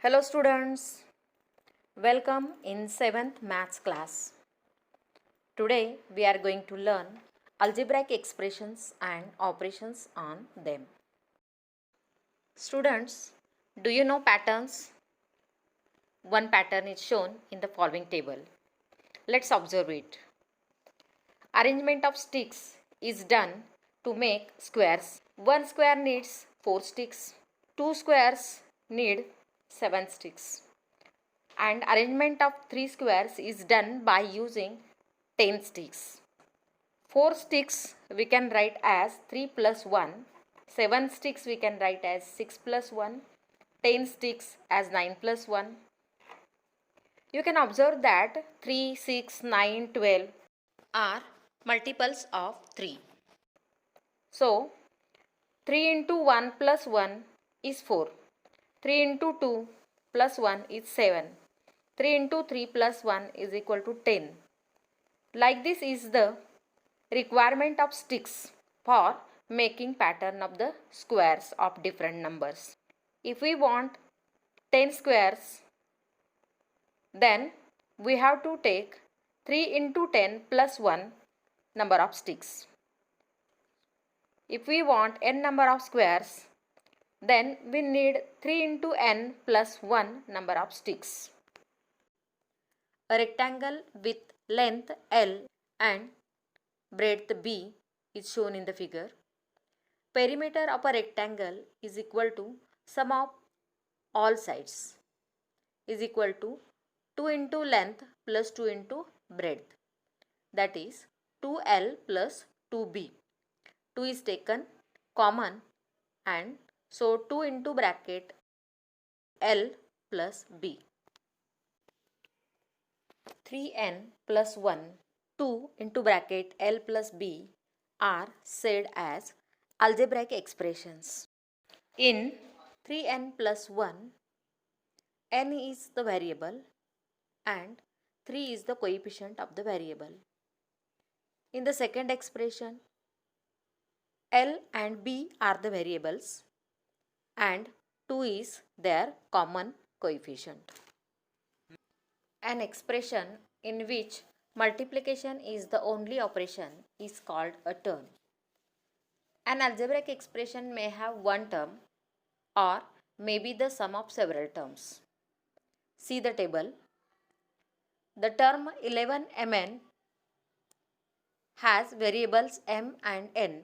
Hello students, welcome in 7th maths class. Today we are going to learn algebraic expressions and operations on them. Students, do you know patterns? One pattern is shown in the following table. Let's observe it. Arrangement of sticks is done to make squares. One square needs 4 sticks. Two squares need 7 sticks. And arrangement of 3 squares is done by using 10 sticks. 4 sticks we can write as 3 plus 1. 7 sticks we can write as 6 plus 1. 10 sticks as 9 plus 1. You can observe that 3, 6, 9, 12 are multiples of 3. So, 3 into 1 plus 1 is 4. 3 into 2 plus 1 is 7. 3 into 3 plus 1 is equal to 10. Like this is the requirement of sticks for making pattern of the squares of different numbers. If we want 10 squares, then we have to take 3 into 10 plus 1 number of sticks. If we want n number of squares, then we need 3 into n plus 1 number of sticks. A rectangle with length L and breadth B is shown in the figure. Perimeter of a rectangle is equal to sum of all sides is equal to 2 into length plus 2 into breadth, that is 2L plus 2B. 2 is taken common and so 2 into bracket L plus B. 3n plus 1, 2 into bracket L plus B are said as algebraic expressions. In 3n plus 1, n is the variable and 3 is the coefficient of the variable. In the second expression, L and B are the variables and 2 is their common coefficient. An expression in which multiplication is the only operation is called a term. An algebraic expression may have one term or may be the sum of several terms. See the table. The term 11mn has variables m and n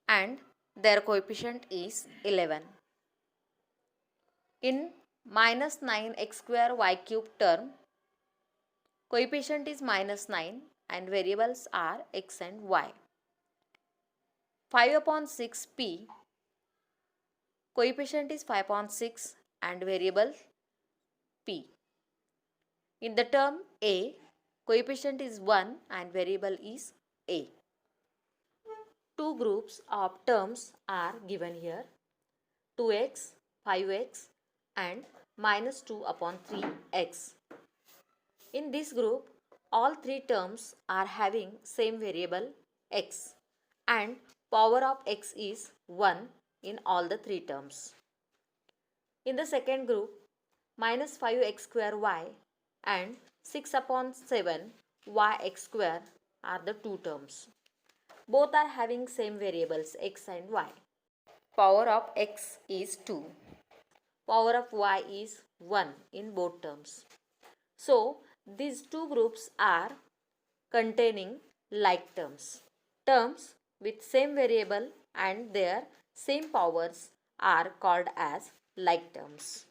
and their coefficient is 11. In minus 9x square y cube term, coefficient is minus 9 and variables are x and y. 5 upon 6p, coefficient is 5 upon 6 and variable p. In the term a, coefficient is 1 and variable is a. Two groups of terms are given here, 2x, 5x and minus 2 upon 3x. In this group, all three terms are having same variable x and power of x is 1 in all the three terms. In the second group, minus 5x square y and 6 upon 7 yx square are the two terms. Both are having same variables x and y. Power of x is 2. Power of y is 1 in both terms. So, these two groups are containing like terms. Terms with same variable and their same powers are called as like terms.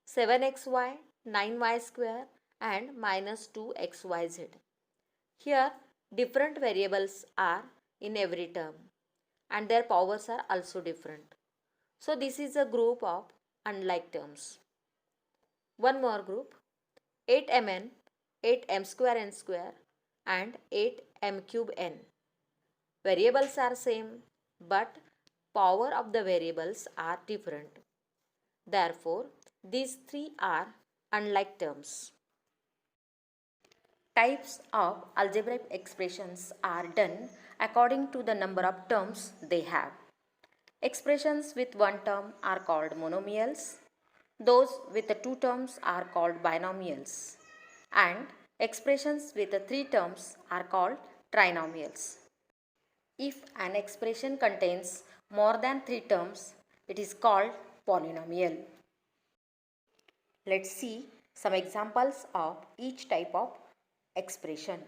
7xy, 9y square and minus 2xyz. Here different variables are in every term and their powers are also different. So this is a group of unlike terms. One more group, 8mn, 8m square n square and 8m cube n. Variables are same but power of the variables are different. Therefore, these three are unlike terms. Types of algebraic expressions are done according to the number of terms they have. Expressions with one term are called monomials. Those with the two terms are called binomials. And expressions with the three terms are called trinomials. If an expression contains more than three terms, it is called polynomial. Let's see some examples of each type of expression.